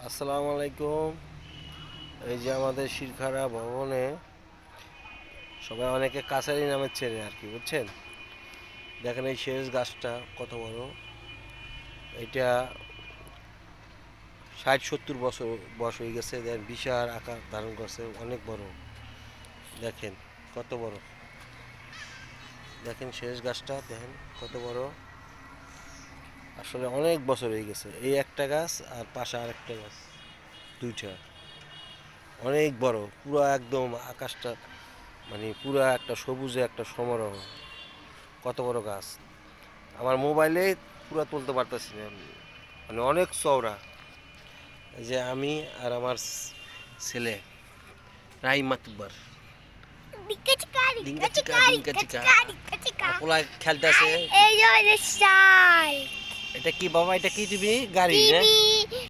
আসসালামু আলাইকুম। এই যে আমাদের শিরখারা ভবনে সবাই অনেকে কাছারি নামে চেনে আর কি, বুঝছেন? দেখেন এই শেষ গাছটা কত বড়। এটা 60-70 বছর বয়স হয়ে গেছে। দেখেন বিশাল আকার ধারণ করছে, অনেক বড়। দেখেন কত বড়। দেখেন শেষ গাছটা দেখেন কত বড়। আসলে অনেক বছর হয়ে গেছে। এই একটা গাছ আর পাশে আরেকটা গাছ, দুইটা অনেক বড়। পুরো একদম আকাশটা মানে পুরো একটা সবুজে একটা সমারোহ। কত বড় গাছ, আমার মোবাইলে পুরো তুলতে পারতেছি না আমি। মানে অনেক চওড়া। এই যে আমি আর আমার ছেলে রাই মাতুব্বার ডিঙ্কা চিকা ডিঙ্কা ডিঙ্কা চিকা চিকা ডিঙ্কা ডিঙ্কা চিকা চিকা ডিঙ্কা চিকা আর পোলা খেলতেছে। এই যে শাল এটা কি বাবা, এটা কি টিভি গাড়ি না? টিভি